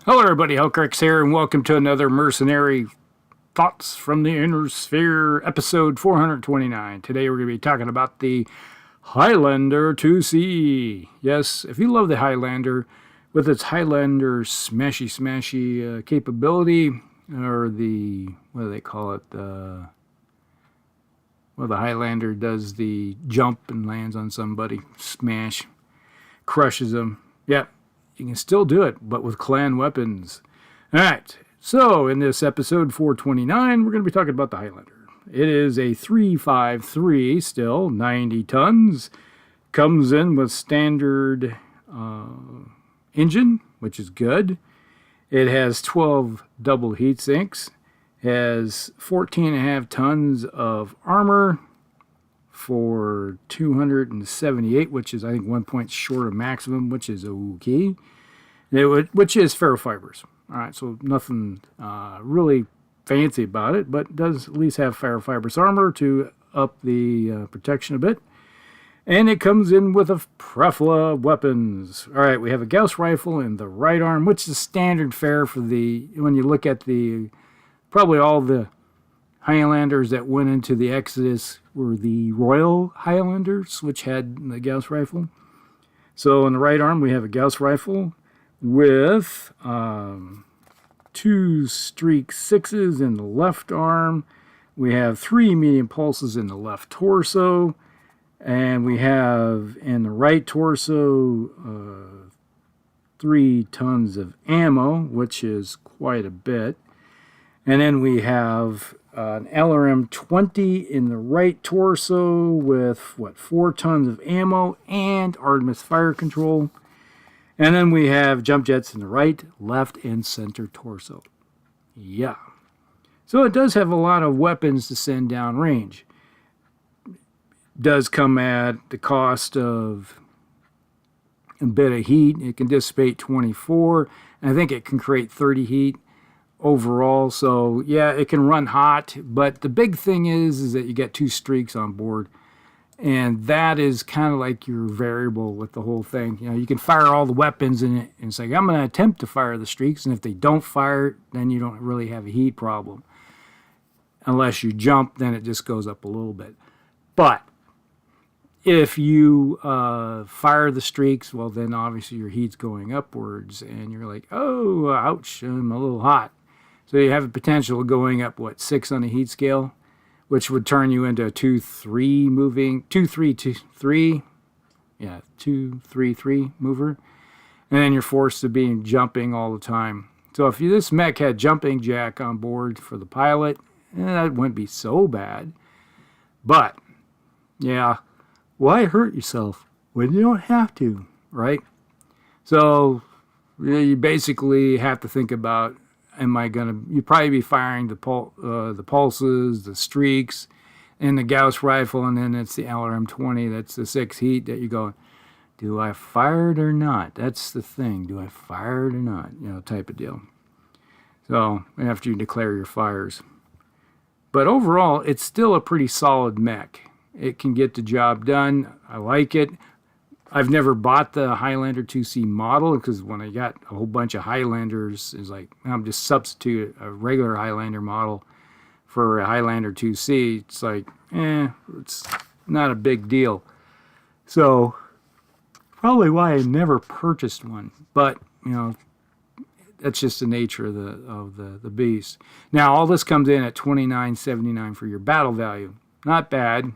Hello, everybody. Hellcrix here, and welcome to another Mercenary Thoughts from the Inner Sphere, episode 429. Today, we're going to be talking about the Highlander IIC. Yes, if you love the Highlander, with its Highlander smashy capability, or the, what do they call it? The Highlander does the jump and lands on somebody, smash, crushes them. Yep. You can still do it, but with clan weapons. All right, so in this episode 429, we're going to be talking about the Highlander. It is a 353, still 90 tons. Comes in with standard engine, which is good. It has 12 double heat sinks. Has 14.5 tons of armor for 278, which is, I think, 1 point short of maximum, which is okay. Which is ferrofibers. All right, so nothing really fancy about it, but does at least have ferrofibrous armor to up the protection a bit. And it comes in with a plethora of weapons. All right, we have a Gauss rifle in the right arm, which is standard fare for when you look at probably all the Highlanders that went into the Exodus were the Royal Highlanders, which had the Gauss rifle. So in the right arm, we have a Gauss rifle with 2 streak 6s in the left arm. We have 3 medium pulses in the left torso. And we have in the right torso 3 tons of ammo, which is quite a bit. And then we have an LRM 20 in the right torso with, 4 tons of ammo and Artemis fire control. And then we have jump jets in the right, left, and center torso. Yeah. So it does have a lot of weapons to send down range. Does come at the cost of a bit of heat. It can dissipate 24. And I think it can create 30 heat overall. So yeah, it can run hot. But the big thing is that you get 2 streaks on board. And that is kind of like your variable with the whole thing. You know, you can fire all the weapons in it and say, I'm going to attempt to fire the streaks. And if they don't fire, then you don't really have a heat problem. Unless you jump, then it just goes up a little bit. But if you fire the streaks, well, then obviously your heat's going upwards. And you're like, oh, ouch, I'm a little hot. So you have a potential of going up, 6 on the heat scale? Which would turn you into a 2-3 moving, 2-3-2-3, 2-3-3 mover. And then you're forced to be jumping all the time. So if this mech had jumping jack on board for the pilot, that wouldn't be so bad. But, yeah, why hurt yourself when you don't have to, right? So you basically have to think about, you'd probably be firing the pulses, the streaks, and the Gauss rifle, and then it's the LRM 20, that's the 6 heat that you go, do I fire it or not? That's the thing, do I fire it or not? Type of deal. So, after you declare your fires. But overall, it's still a pretty solid mech. It can get the job done. I like it. I've never bought the Highlander IIC model because when I got a whole bunch of Highlanders, it's like, I'm just substitute a regular Highlander model for a Highlander IIC. It's like, it's not a big deal. So, probably why I never purchased one. But, that's just the nature of the beast. Now, all this comes in at $29.79 for your battle value. Not bad.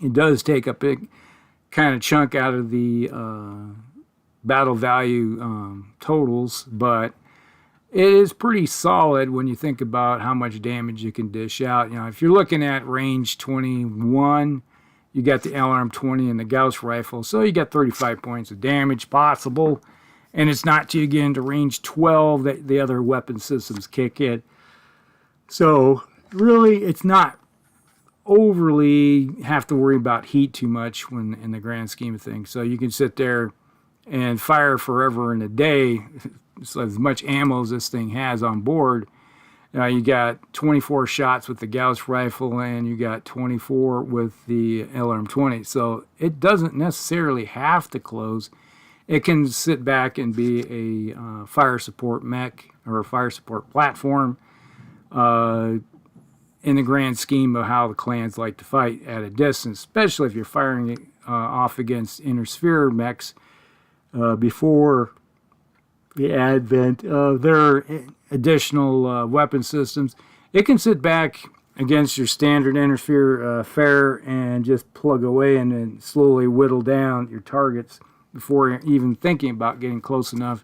It does take a big kind of chunk out of the battle value totals, but it is pretty solid when you think about how much damage you can dish out. If you're looking at range 21, you got the LRM 20 and the Gauss rifle, so you got 35 points of damage possible, and it's not till you get into range 12 that the other weapon systems kick in. So really, it's not overly have to worry about heat too much when in the grand scheme of things. So you can sit there and fire forever in a day. So as much ammo as this thing has on board, you got 24 shots with the Gauss rifle and you got 24 with the LRM 20. So it doesn't necessarily have to close. it can sit back and be a fire support mech or a fire support platform in the grand scheme of how the clans like to fight at a distance, especially if you're firing it off against inner sphere mechs before the advent of their additional weapon systems. It can sit back against your standard inner sphere fare and just plug away and then slowly whittle down your targets before you're even thinking about getting close enough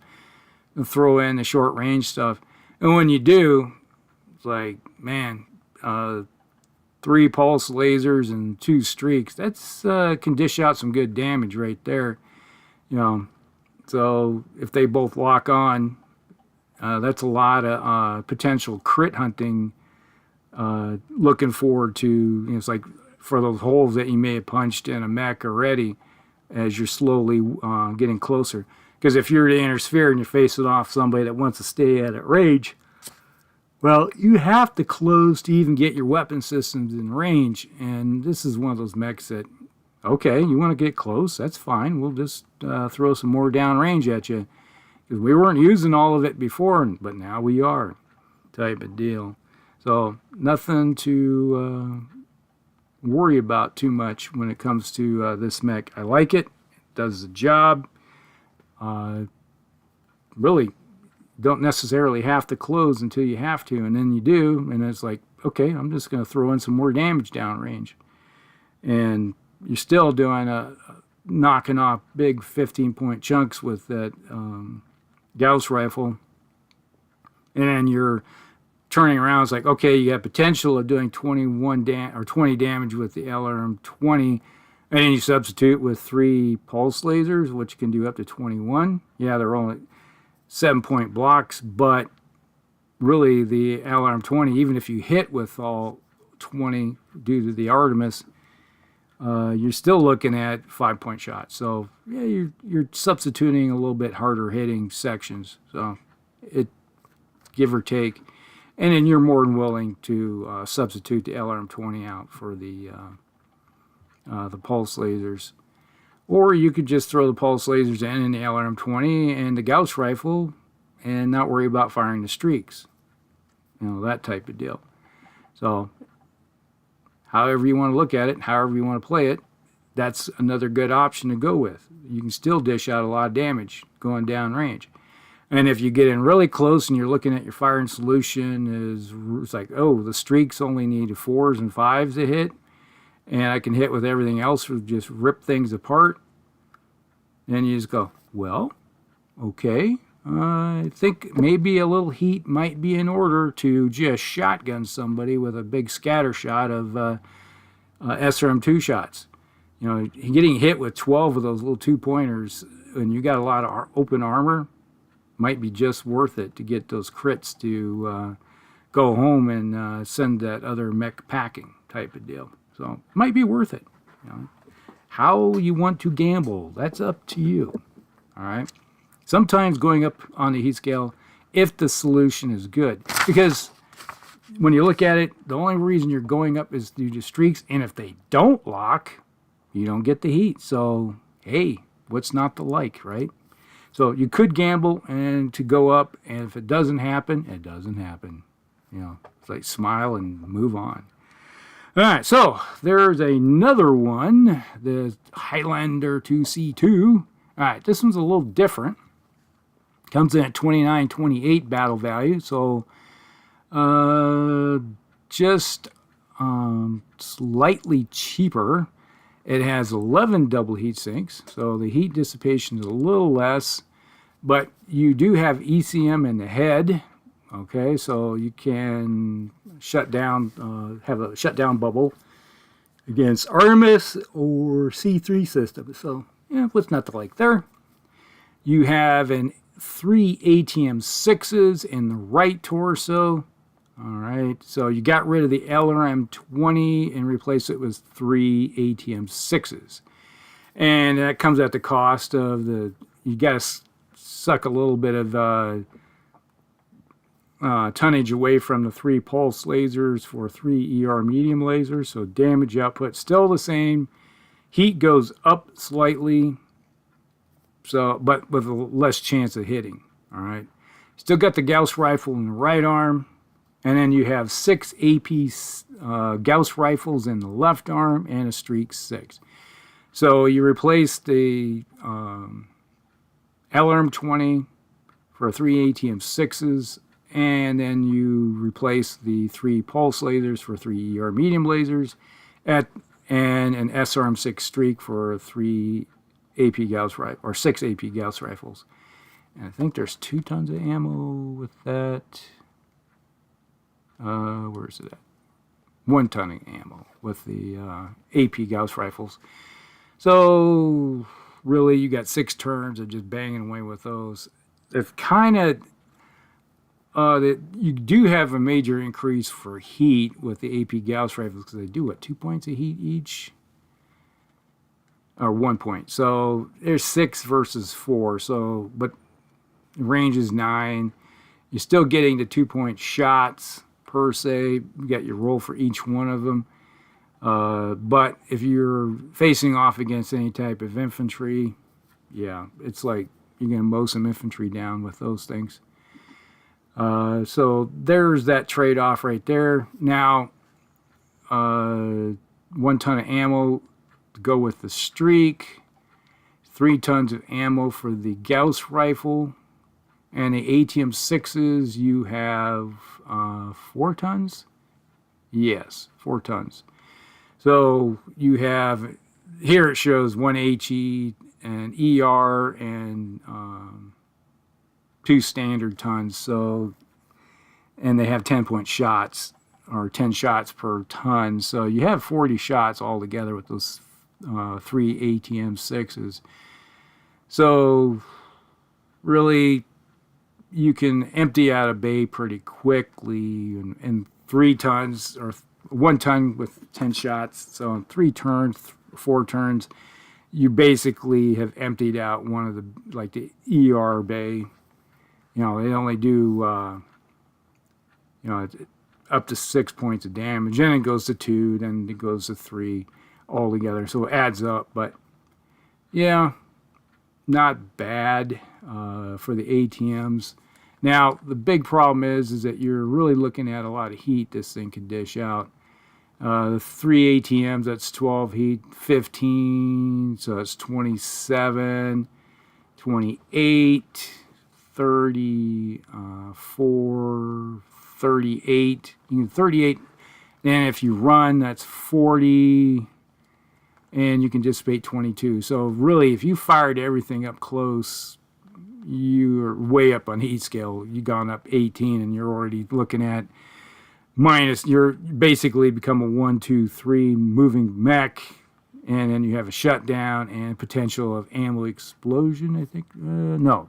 to throw in the short range stuff. And when you do, it's like, man, 3 pulse lasers and 2 streaks, that's can dish out some good damage right there. You know, so if they both lock on, that's a lot of potential crit hunting. Looking forward to, you know, it's like for those holes that you may have punched in a mech already as you're slowly getting closer. Because if you're the inner sphere and you're facing off somebody that wants to stay at range, well, you have to close to even get your weapon systems in range. And this is one of those mechs that, okay, you want to get close, that's fine. We'll just throw some more downrange at you. Because we weren't using all of it before, but now we are, type of deal. So nothing to worry about too much when it comes to this mech. I like it. It does the job. Really don't necessarily have to close until you have to, and then you do, and it's like, okay, I'm just going to throw in some more damage downrange. And you're still doing knocking off big 15-point chunks with that Gauss rifle. And then you're turning around, it's like, okay, you got potential of doing 20 damage with the LRM-20, and then you substitute with 3 pulse lasers, which can do up to 21. Yeah, they're only 7-point blocks, but really the LRM-20, even if you hit with all 20 due to the Artemis, you're still looking at 5-point shots. So yeah, you're substituting a little bit harder hitting sections. So it, give or take. And then you're more than willing to substitute the LRM-20 out for the pulse lasers. Or you could just throw the pulse lasers in the LRM-20 and the Gauss rifle and not worry about firing the streaks. You know, that type of deal. So however you want to look at it, however you want to play it, that's another good option to go with. You can still dish out a lot of damage going down range. And if you get in really close and you're looking at your firing solution, it's like, oh, the streaks only need 4s and 5s to hit, and I can hit with everything else or just rip things apart. Then you just go, well, okay, I think maybe a little heat might be in order to just shotgun somebody with a big scatter shot of SRM-2 shots. You know, getting hit with 12 of those little 2-pointers and you got a lot of open armor might be just worth it to get those crits to go home and send that other mech packing type of deal. So it might be worth it. You know, how you want to gamble, that's up to you. All right. Sometimes going up on the heat scale, if the solution is good, because when you look at it, the only reason you're going up is due to streaks, and if they don't lock, you don't get the heat. So hey, what's not to like, right? So you could gamble and to go up, and if it doesn't happen, it doesn't happen. You know, it's like smile and move on. All right, so there's another one, the Highlander IIC. All right, this one's a little different. Comes in at 29.28 battle value, so just slightly cheaper. It has 11 double heat sinks, so the heat dissipation is a little less, but you do have ECM in the head, okay, so you can shut down, have a shutdown bubble against Artemis or C3 system. So, yeah, what's not to like there? You have 3 ATM-6s in the right torso. All right, so you got rid of the LRM-20 and replaced it with 3 ATM-6s. And that comes at the cost of you got to suck a little bit of tonnage away from the 3 pulse lasers for 3 ER medium lasers. So damage output still the same. Heat goes up slightly. So, but with a less chance of hitting. All right. Still got the Gauss rifle in the right arm, and then you have 6 AP Gauss rifles in the left arm and a Streak 6. So you replace the LRM 20 for 3 ATM 6s, and then you replace the 3 pulse lasers for 3 ER medium lasers, and an SRM 6 Streak for 3 AP Gauss rifle, or 6 AP Gauss rifles. And I think there's 2 tons of ammo with that. Where is it at? 1 ton of ammo with the AP Gauss rifles. So really, you got 6 turns of just banging away with those. They've kind of you do have a major increase for heat with the AP Gauss rifles because they do what, 2 points of heat each, or 1 point. So there's 6 versus 4. So, but the range is 9. You're still getting the 2-point shots per se. You got your roll for each one of them. But if you're facing off against any type of infantry, yeah, it's like you're going to mow some infantry down with those things. So there's that trade-off right there. Now, 1 ton of ammo to go with the Streak, 3 tons of ammo for the Gauss rifle, and the ATM 6s, you have 4 tons? Yes, 4 tons. So you have, here it shows 1 HE and ER and 2 standard tons. So, and they have 10-point shots, or 10 shots per ton. So you have 40 shots altogether with those 3 ATM 6s. So really, you can empty out a bay pretty quickly, and 3 tons, or 1 ton with 10 shots. So in 3 turns, 4 turns, you basically have emptied out one of the, like the ER bay. You know, they only do, you know, up to 6 points of damage. Then it goes to 2, then it goes to 3 altogether. So it adds up. But yeah, not bad for the ATMs. Now, the big problem is that you're really looking at a lot of heat this thing can dish out. The 3 ATMs, that's 12 heat, 15, so that's 27, 28, 34, 38. You can 38, and if you run, that's 40, and you can dissipate 22. So really, if you fired everything up close, you're way up on heat scale. You've gone up 18, and you're already looking at minus. You're basically become a 1, 2, 3 moving mech, and then you have a shutdown and potential of ammo explosion. I think no,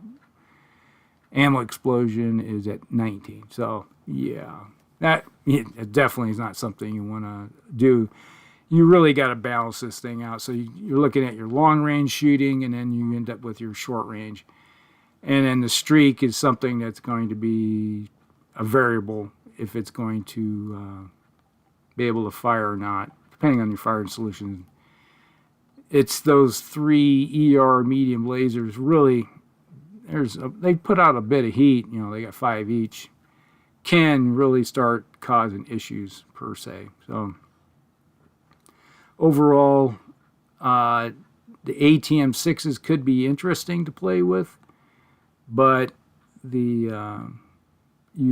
ammo explosion is at 19. So yeah, that it definitely is not something you want to do. You really got to balance this thing out. So you're looking at your long range shooting, and then you end up with your short range. And then the Streak is something that's going to be a variable if it's going to be able to fire or not, depending on your firing solution. It's those 3 ER medium lasers. Really, they put out a bit of heat. You know, they got 5 each. Can really start causing issues per se. So overall, the ATM 6s could be interesting to play with, but you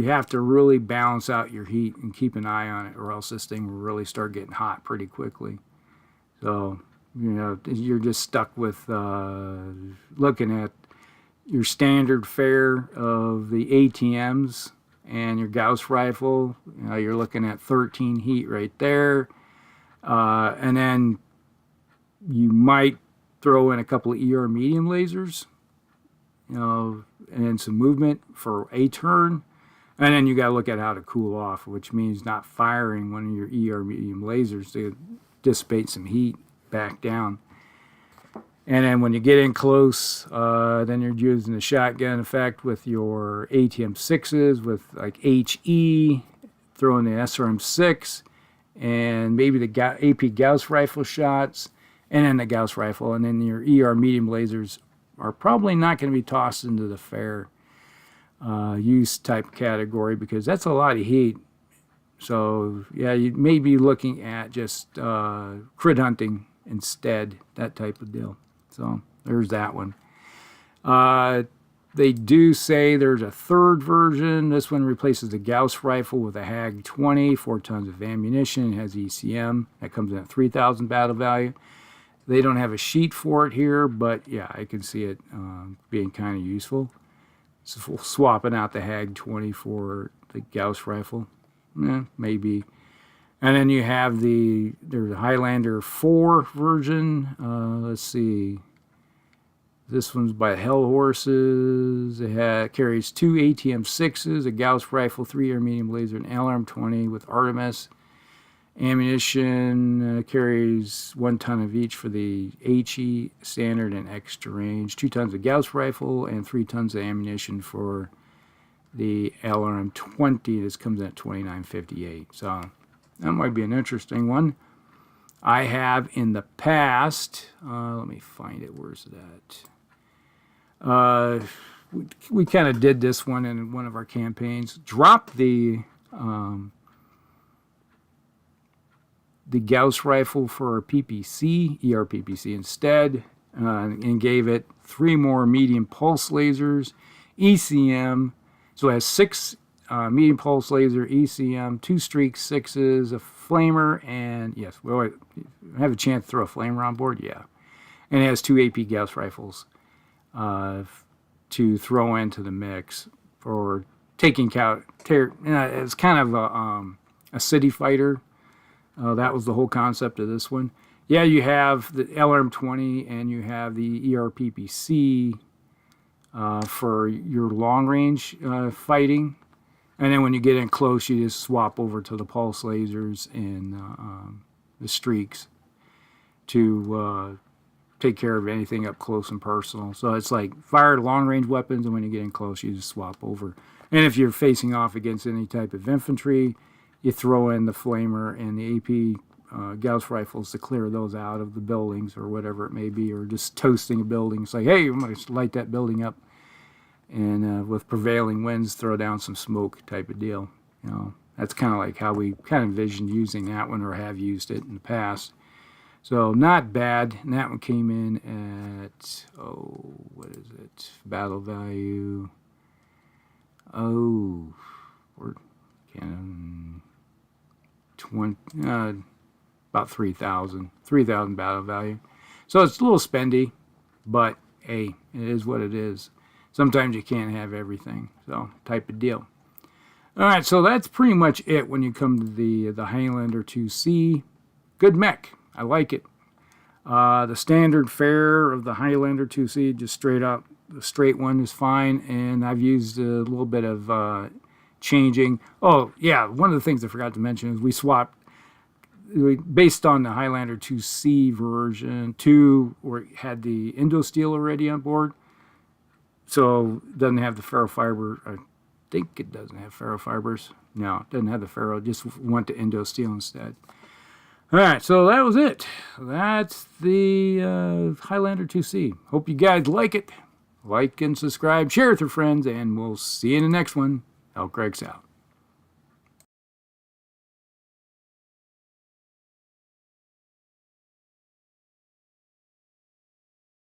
have to really balance out your heat and keep an eye on it, or else this thing will really start getting hot pretty quickly. So, you know, you're just stuck with looking at your standard fare of the ATMs and your Gauss rifle. You know, you're looking at 13 heat right there. And then you might throw in a couple of ER medium lasers, you know, and then some movement for a turn. And then you got to look at how to cool off, which means not firing one of your ER medium lasers to dissipate some heat back down. And then when you get in close, then you're using the shotgun effect with your ATM 6s with like HE, throwing the SRM 6, and maybe the AP Gauss rifle shots, and then the Gauss rifle, and then your ER medium lasers are probably not going to be tossed into the fair use type category because that's a lot of heat. So yeah, you may be looking at just crit hunting instead, that type of deal. So there's that one. They do say there's a third version. This one replaces the Gauss rifle with a HAG 20, 4 tons of ammunition. It has ECM. That comes in at 3,000 battle value. They don't have a sheet for it here, but yeah, I can see it being kind of useful. So swapping out the HAG 20 for the Gauss rifle. Maybe. And then you have there's a Highlander 4 version. Let's see. This one's by Hell Horses. It carries 2 ATM-6s, a Gauss rifle, 3 air medium laser, an LRM 20 with Artemis. Ammunition carries 1 ton of each for the HE, standard, and extra range. 2 tons of Gauss rifle and 3 tons of ammunition for the LRM 20. This comes in at $29.58. So that might be an interesting one. I have in the past, let me find it, where's it at? We kind of did this one in one of our campaigns. Dropped the Gauss rifle for a PPC, ERPPC instead, and gave it 3 more medium pulse lasers, ECM. So it has 6 medium pulse laser, ECM, 2 streak 6s, a flamer, and yes, we have a chance to throw a flamer on board, yeah. And it has 2 AP Gauss rifles to throw into the mix for taking out. It's kind of a city fighter. That was the whole concept of this one. Yeah, you have the LRM 20 and you have the ERPPC for your long range fighting. And then when you get in close, you just swap over to the pulse lasers and the streaks to take care of anything up close and personal. So it's like fire long range weapons, and when you get in close, you just swap over. And if you're facing off against any type of infantry, you throw in the flamer and the AP Gauss rifles to clear those out of the buildings or whatever it may be, or just toasting a building. It's like, hey, I'm going to light that building up, and with prevailing winds, throw down some smoke type of deal. You know, that's kind of like how we kind of envisioned using that one, or have used it in the past. So not bad. And that one came in at, what is it? Battle value. About 3,000 battle value. So it's a little spendy, but hey, it is what it is. Sometimes you can't have everything, so type of deal. All right, so that's pretty much it when you come to the Highlander IIC. Good mech. I like it. The standard fare of the Highlander IIC, just straight up, the straight one is fine, and I've used a little bit of changing. Oh, yeah, one of the things I forgot to mention is we swapped, based on the Highlander IIC version 2, where it had the Indosteel already on board, so it doesn't have the ferrofiber. I think it doesn't have ferrofibers. No, it doesn't have the ferro, just went to Indosteel instead. All right, so that was it. That's the Highlander IIC. Hope you guys like it. Like and subscribe, share with your friends, and we'll see you in the next one. Elk Greg's out.